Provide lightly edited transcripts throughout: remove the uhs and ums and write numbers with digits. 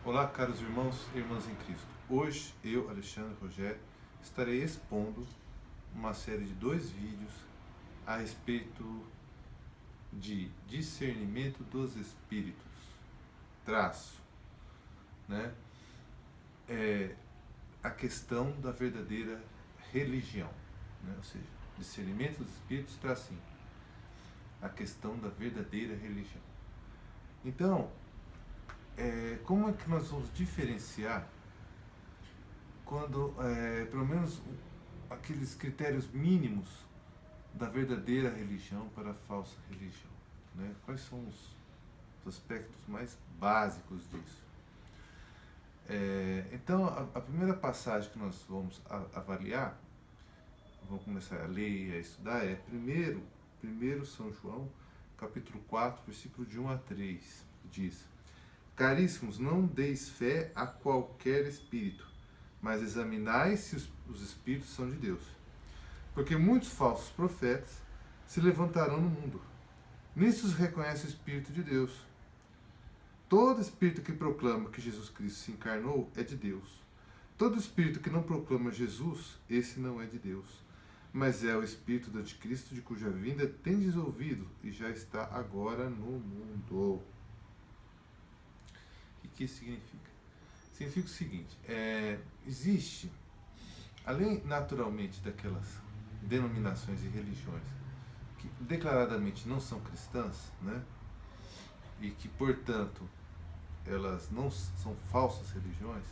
Olá, caros irmãos e irmãs em Cristo. Hoje, eu, Alexandre Rogério, estarei expondo uma série de 2 vídeos a respeito de discernimento dos espíritos, traço, né? A questão da verdadeira religião, né? Ou seja, discernimento dos espíritos, tracinho, a questão da verdadeira religião. Então, como é que nós vamos diferenciar quando, pelo menos, aqueles critérios mínimos da verdadeira religião para a falsa religião, né? Quais são os aspectos mais básicos disso? Então, a primeira passagem que nós vamos avaliar, vamos começar a ler e a estudar, é primeiro São João, capítulo 4, versículo de 1 a 3, diz: Caríssimos, não deis fé a qualquer espírito, mas examinai se os espíritos são de Deus. Porque muitos falsos profetas se levantarão no mundo. Nisso se reconhece o Espírito de Deus. Todo espírito que proclama que Jesus Cristo se encarnou é de Deus. Todo espírito que não proclama Jesus, esse não é de Deus, mas é o espírito do anticristo, de cuja vinda tendes ouvido e já está agora no mundo. O que isso significa? Significa o seguinte: existe, além naturalmente daquelas denominações e religiões que declaradamente não são cristãs, né? E que, portanto, elas não são falsas religiões,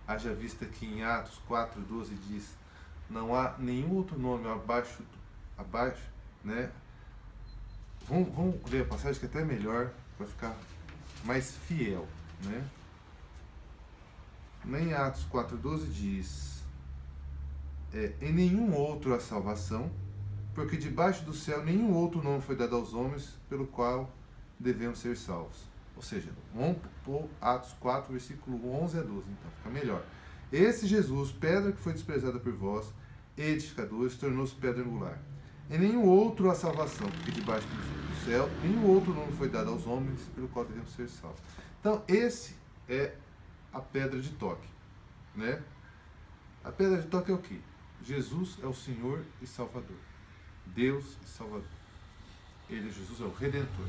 haja vista que em Atos 4:12 diz: não há nenhum outro nome abaixo, né? Vamos ler a passagem que é até melhor, para ficar mais fiel, né? Em Atos 4:12 diz: em nenhum outro há salvação, porque debaixo do céu nenhum outro nome foi dado aos homens pelo qual devemos ser salvos. Ou seja, vamos pôr Atos 4, versículo 11 a 12, então fica melhor. Esse Jesus, pedra que foi desprezada por vós, edificadores, tornou-se pedra angular. Em nenhum outro há salvação, porque debaixo do céu nenhum outro nome foi dado aos homens pelo qual devemos ser salvos. Então, esse é a pedra de toque, né? A pedra de toque é o quê? Jesus é o Senhor e Salvador. Deus e Salvador. Jesus é o Redentor.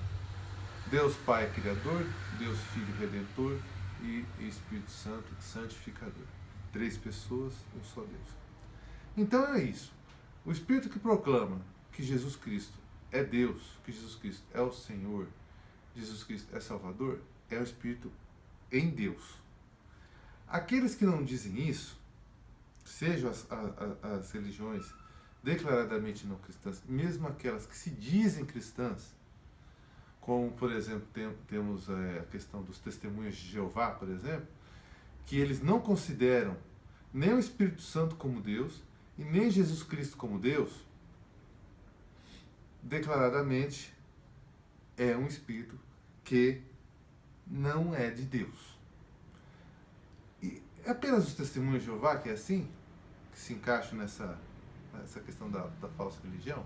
Deus Pai é Criador, Deus Filho Redentor e Espírito Santo Santificador. 3 pessoas, um só Deus. Então é isso. O Espírito que proclama que Jesus Cristo é Deus, que Jesus Cristo é o Senhor, Jesus Cristo é Salvador, é o Espírito em Deus. Aqueles que não dizem isso, sejam as religiões declaradamente não cristãs, mesmo aquelas que se dizem cristãs, como, por exemplo, temos a questão dos testemunhas de Jeová, por exemplo, que eles não consideram nem o Espírito Santo como Deus e nem Jesus Cristo como Deus, declaradamente é um espírito que não é de Deus. E é apenas os testemunhos de Jeová que é assim, que se encaixam nessa questão da falsa religião.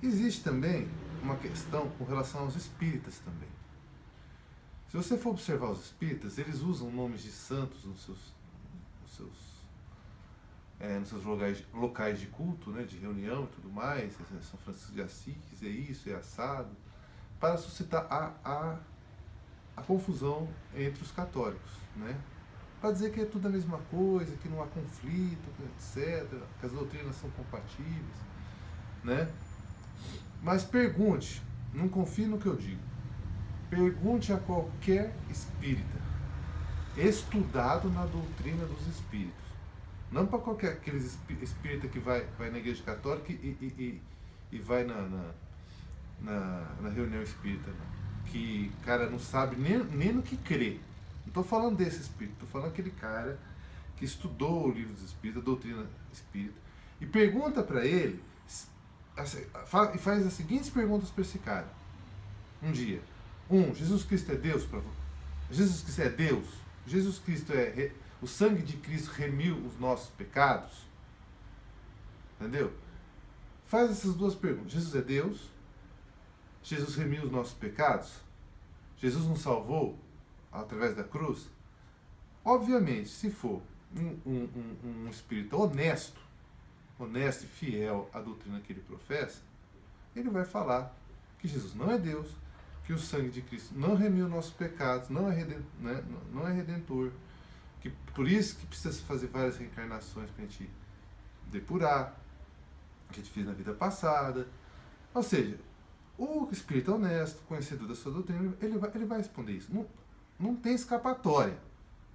Existe também uma questão com relação aos espíritas também. Se você for observar os espíritas, eles usam nomes de santos nos seus locais de culto, né, de reunião e tudo mais. São Francisco de Assis, é isso, é assado, para suscitar a confusão entre os católicos, né? Para dizer que é tudo a mesma coisa, que não há conflito, etc., que as doutrinas são compatíveis, né? Mas pergunte, não confie no que eu digo, pergunte a qualquer espírita estudado na doutrina dos espíritos, não para qualquer aqueles espírita que vai na igreja católica e vai na reunião espírita, não. Que cara não sabe nem no que crê. Não estou falando desse espírito, estou falando aquele cara que estudou o livro dos espíritos, a doutrina espírita, e pergunta para ele, e faz as seguintes perguntas para esse cara. Um dia: Jesus Cristo é Deus para você? Jesus Cristo é Deus? Jesus Cristo o sangue de Cristo remiu os nossos pecados? Entendeu? Faz essas 2 perguntas. Jesus é Deus? Jesus remiu os nossos pecados? Jesus nos salvou através da cruz? Obviamente, se for um espírita honesto e fiel à doutrina que ele professa, ele vai falar que Jesus não é Deus, que o sangue de Cristo não remiu nossos pecados, não é redentor, que por isso que precisa fazer várias reencarnações para a gente depurar, que a gente fez na vida passada. Ou seja, o espírita honesto, conhecedor da sua doutrina, ele vai responder isso. Não tem escapatória.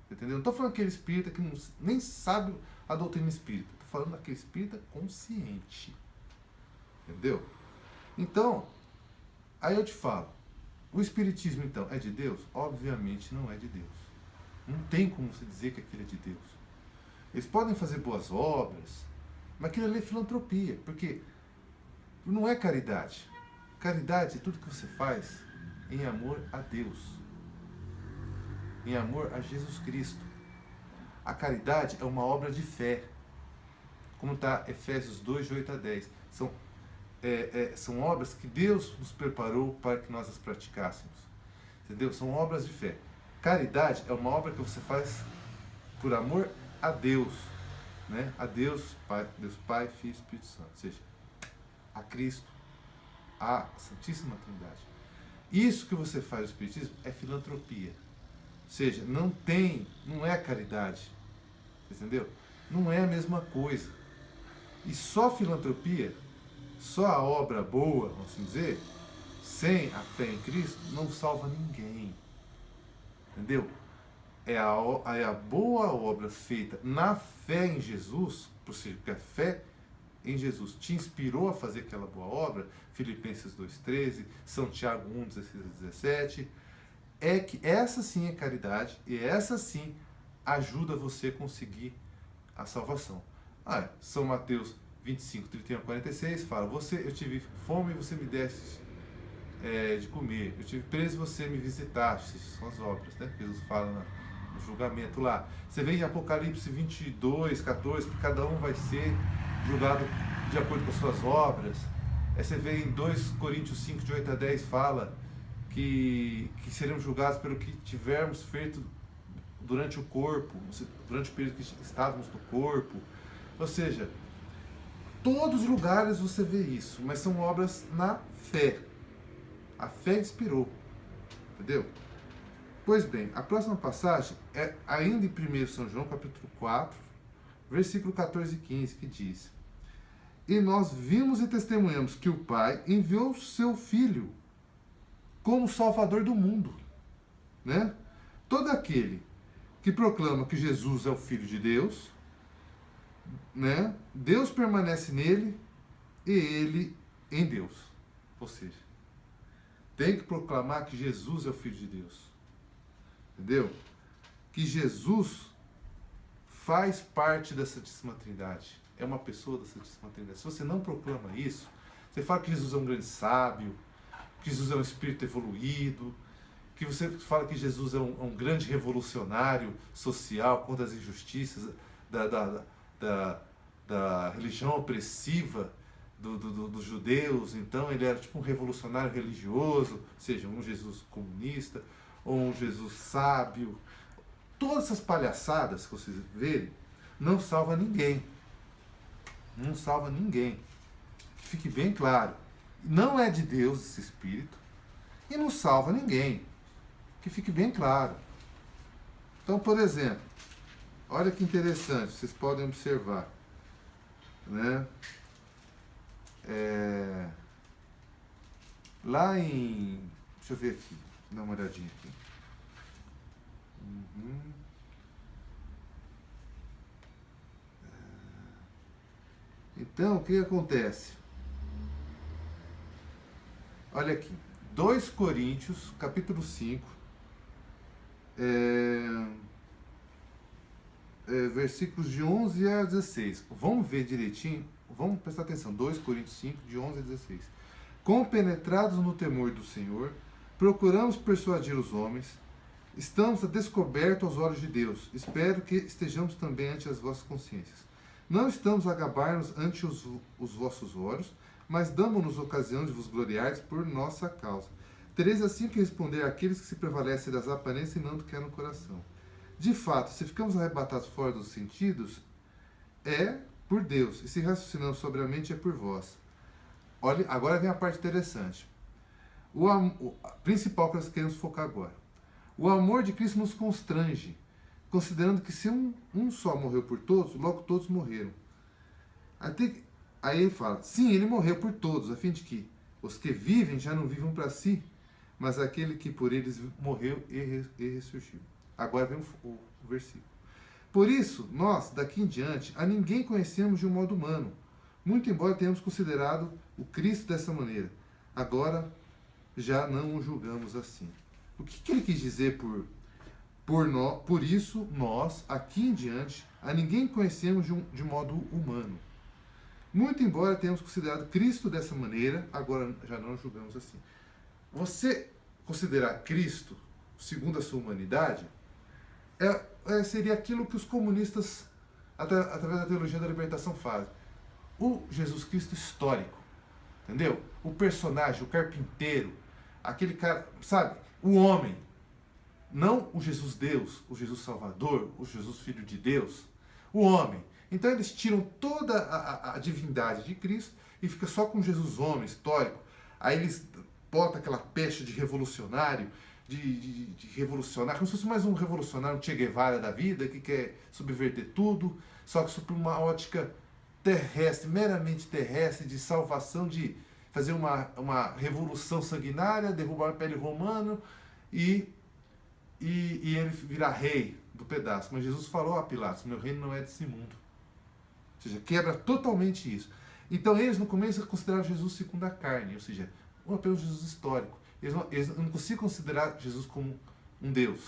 Entendeu? Não estou falando aquele espírita que nem sabe a doutrina espírita. Estou falando daquele espírita consciente. Entendeu? Então, aí eu te falo, o espiritismo então é de Deus? Obviamente não é de Deus. Não tem como você dizer que aquilo é de Deus. Eles podem fazer boas obras, mas aquilo ali é filantropia, porque não é caridade. Caridade é tudo que você faz em amor a Deus, em amor a Jesus Cristo. A caridade é uma obra de fé, como está Efésios 2, de 8 a 10. São obras que Deus nos preparou para que nós as praticássemos. Entendeu? São obras de fé. Caridade é uma obra que você faz por amor a Deus, né? A Deus Pai, Filho e Espírito Santo, ou seja, a Cristo, a Santíssima Trindade. Isso que você faz no Espiritismo é filantropia, ou seja, não é caridade, entendeu? Não é a mesma coisa. E só filantropia, só a obra boa, vamos assim dizer, sem a fé em Cristo, não salva ninguém. Entendeu? É a boa obra feita na fé em Jesus, porque a fé em Jesus te inspirou a fazer aquela boa obra, Filipenses 2,13, São Tiago 1, 16 a 17, é que essa sim é caridade e essa sim ajuda você a conseguir a salvação. São Mateus 25, 31 a 46 fala, eu tive fome e você me deste de comer, eu tive preso e você me visitaste, são as obras, né? Jesus fala no julgamento lá. Você vê em Apocalipse 22, 14, que cada um vai ser julgado de acordo com as suas obras. Você vê em 2 Coríntios 5, de 8 a 10, fala que seremos julgados pelo que tivermos feito durante o corpo, durante o período que estávamos no corpo. Ou seja, todos os lugares você vê isso, mas são obras na fé. A fé inspirou, entendeu? Pois bem, a próxima passagem é ainda em 1 São João, capítulo 4, versículo 14 e 15, que diz: E nós vimos e testemunhamos que o Pai enviou o seu Filho como Salvador do mundo, né? Todo aquele que proclama que Jesus é o Filho de Deus, né? Deus permanece nele e ele em Deus. Ou seja, tem que proclamar que Jesus é o Filho de Deus. Entendeu? Que Jesus faz parte da Santíssima Trindade. É uma pessoa da Santíssima Trindade. Se você não proclama isso, você fala que Jesus é um grande sábio, que Jesus é um espírito evoluído, que você fala que Jesus é um grande revolucionário social contra as injustiças da religião opressiva dos judeus. Então ele era tipo um revolucionário religioso, ou seja, um Jesus comunista, ou um Jesus sábio. Todas essas palhaçadas que vocês verem não salva ninguém. Não salva ninguém. Que fique bem claro. Não é de Deus esse espírito e não salva ninguém. Que fique bem claro. Então, por exemplo, olha que interessante, vocês podem observar, né? Lá em... Deixa eu ver aqui, dá uma olhadinha aqui. Então, o que acontece? Olha aqui, 2 Coríntios, capítulo 5, versículos de 11 a 16. Vamos ver direitinho, vamos prestar atenção. 2 Coríntios 5, de 11 a 16. Compenetrados no temor do Senhor, procuramos persuadir os homens, estamos a descoberto aos olhos de Deus. Espero que estejamos também ante as vossas consciências. Não estamos a gabar-nos ante os vossos olhos, mas damos-nos ocasião de vos gloriares por nossa causa. Tereis assim que responder àqueles que se prevalecem das aparências e não do que é no coração. De fato, se ficamos arrebatados fora dos sentidos, é por Deus, e se raciocinamos sobriamente, é por vós. Olha, agora vem a parte interessante. O principal que nós queremos focar agora. O amor de Cristo nos constrange, considerando que se um só morreu por todos, logo todos morreram. Aí ele fala, sim, ele morreu por todos, a fim de que os que vivem já não vivam para si, mas aquele que por eles morreu e ressurgiu. Agora vem o versículo. Por isso, nós, daqui em diante, a ninguém conhecemos de um modo humano, muito embora tenhamos considerado o Cristo dessa maneira. Agora, já não o julgamos assim. O que ele quis dizer por isso, nós, aqui em diante, a ninguém conhecemos de modo humano. Muito embora tenhamos considerado Cristo dessa maneira, agora já não o julgamos assim. Você considerar Cristo segundo a sua humanidade seria aquilo que os comunistas, através da teologia da libertação, fazem. O Jesus Cristo histórico, entendeu? O personagem, o carpinteiro, aquele cara, sabe? O homem. Não o Jesus Deus, o Jesus Salvador, o Jesus Filho de Deus. O homem. Então eles tiram toda a divindade de Cristo e fica só com Jesus homem, histórico. Aí eles botam aquela peste de revolucionário, de revolucionário, como se fosse mais um revolucionário, um Che Guevara da vida, que quer subverter tudo, só que sob uma ótica terrestre, meramente terrestre, de salvação, de fazer uma revolução sanguinária, derrubar o Império Romano e ele virar rei do pedaço. Mas Jesus falou a Pilatos, meu reino não é desse mundo. Ou seja, quebra totalmente isso. Então eles no começo consideraram Jesus segundo a carne, ou seja, apenas Jesus histórico. Eles não conseguem considerar Jesus como um Deus.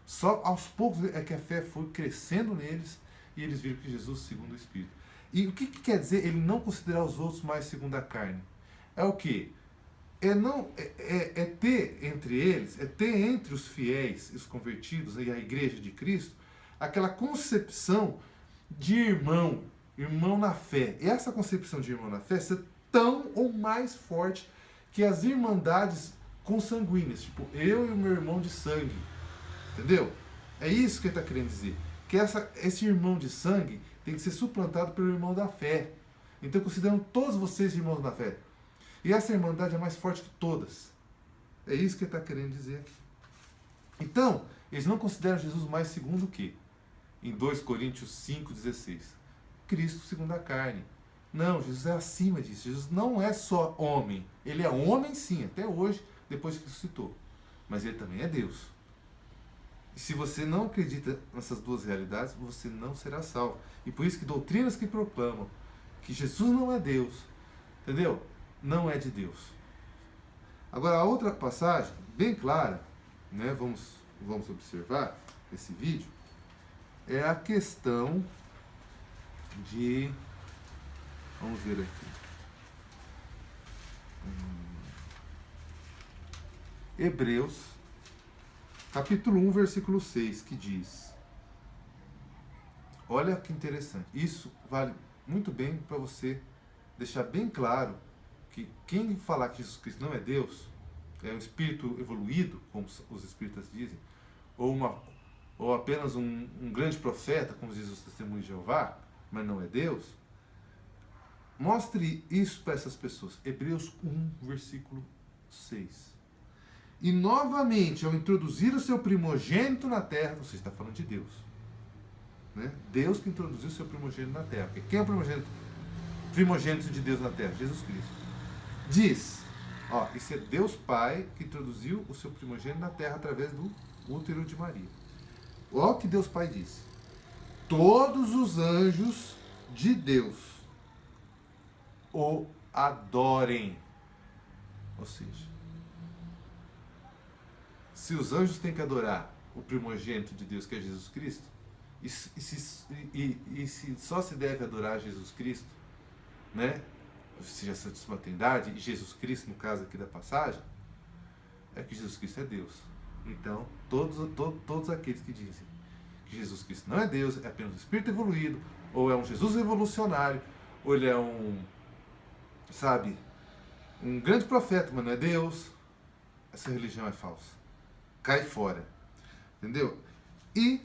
Só aos poucos é que a fé foi crescendo neles e eles viram que Jesus segundo o Espírito. E o que quer dizer ele não considerar os outros mais segundo a carne? É o quê? É ter entre eles, é ter entre os fiéis, os convertidos e a igreja de Cristo, aquela concepção de irmão na fé. E essa concepção de irmão na fé ser tão ou mais forte que as irmandades consanguíneas, tipo, eu e o meu irmão de sangue, entendeu? É isso que ele está querendo dizer, que esse irmão de sangue tem que ser suplantado pelo irmão da fé. Então, considerando todos vocês irmãos da fé. E essa irmandade é mais forte que todas. É isso que ele está querendo dizer aqui. Então, eles não consideram Jesus mais segundo o quê? Em 2 Coríntios 5,16. Cristo segundo a carne. Não, Jesus é acima disso. Jesus não é só homem. Ele é homem sim, até hoje, depois que ressuscitou. Mas ele também é Deus. E se você não acredita nessas duas realidades, você não será salvo. E por isso que doutrinas que proclamam que Jesus não é Deus, entendeu? Não é de Deus. Agora, a outra passagem, bem clara, né, vamos observar esse vídeo, é a questão de... Vamos ver aqui. Hebreus, capítulo 1, versículo 6, que diz... Olha que interessante. Isso vale muito bem para você deixar bem claro que quem falar que Jesus Cristo não é Deus, é um espírito evoluído, como os espíritas dizem, ou apenas um grande profeta, como diz os testemunhos de Jeová, mas não é Deus, mostre isso para essas pessoas. Hebreus 1, versículo 6. E novamente, ao introduzir o seu primogênito na terra, você está falando de Deus, né? Deus que introduziu o seu primogênito na terra. Quem é o primogênito de Deus na terra? Jesus Cristo. Diz, isso é Deus Pai que introduziu o seu primogênito na terra através do útero de Maria. Olha o que Deus Pai diz. Todos os anjos de Deus o adorem. Ou seja, se os anjos têm que adorar o primogênito de Deus, que é Jesus Cristo, e se só se deve adorar Jesus Cristo, né? Ou seja, a Santíssima Trindade, e Jesus Cristo, no caso aqui da passagem, é que Jesus Cristo é Deus. Então, todos aqueles que dizem que Jesus Cristo não é Deus, é apenas um espírito evoluído, ou é um Jesus revolucionário, ou ele é um grande profeta, mas não é Deus, essa religião é falsa. Cai fora. Entendeu? E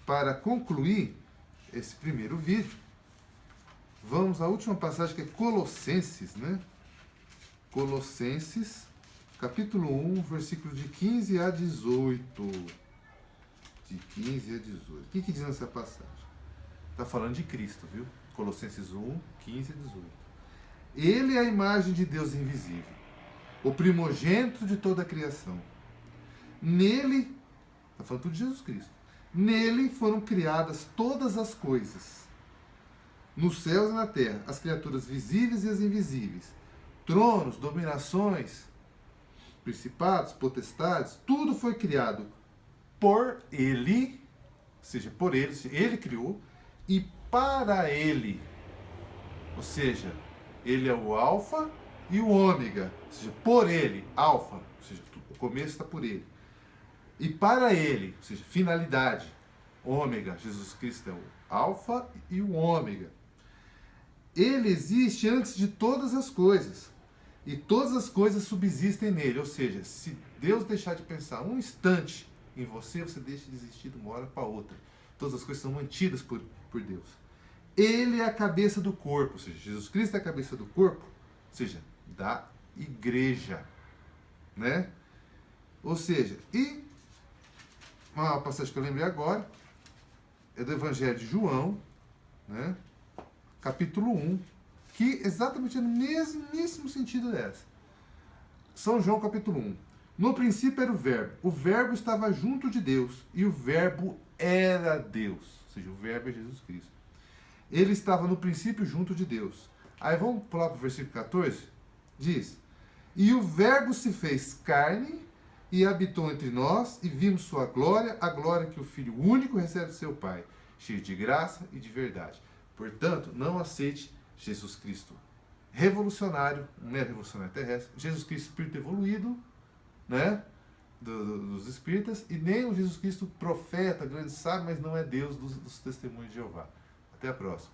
para concluir esse primeiro vídeo, vamos à última passagem, que é Colossenses, né? Colossenses, capítulo 1, versículo de 15 a 18. De 15 a 18. O que diz nessa passagem? Está falando de Cristo, viu? Colossenses 1, 15 a 18. Ele é a imagem de Deus invisível, o primogênito de toda a criação. Nele, está falando tudo de Jesus Cristo, nele foram criadas todas as coisas, nos céus e na terra, as criaturas visíveis e as invisíveis, tronos, dominações, principados, potestades, tudo foi criado por ele, ou seja, por ele, ele criou, e para ele, ou seja, ele é o alfa e o ômega, ou seja, por ele, alfa, ou seja, o começo está por ele, e para ele, ou seja, finalidade, ômega, Jesus Cristo é o alfa e o ômega. Ele existe antes de todas as coisas, e todas as coisas subsistem nele, ou seja, se Deus deixar de pensar um instante em você, você deixa de existir de uma hora para outra. Todas as coisas são mantidas por Deus. Ele é a cabeça do corpo, ou seja, Jesus Cristo é a cabeça do corpo, ou seja, da igreja, né? Ou seja, e uma passagem que eu lembrei agora é do Evangelho de João, né? Capítulo 1, que exatamente é no mesmíssimo sentido dessa. São João capítulo 1. No princípio era o verbo estava junto de Deus, e o verbo era Deus, ou seja, o verbo é Jesus Cristo. Ele estava no princípio junto de Deus. Aí vamos pular para o versículo 14, diz, e o verbo se fez carne e habitou entre nós, e vimos sua glória, a glória que o Filho único recebe do seu Pai, cheio de graça e de verdade. Portanto, não aceite Jesus Cristo revolucionário, não é revolucionário terrestre, Jesus Cristo espírito evoluído, né, dos espíritas, e nem o Jesus Cristo profeta, grande sábio, mas não é Deus dos testemunhos de Jeová. Até a próxima.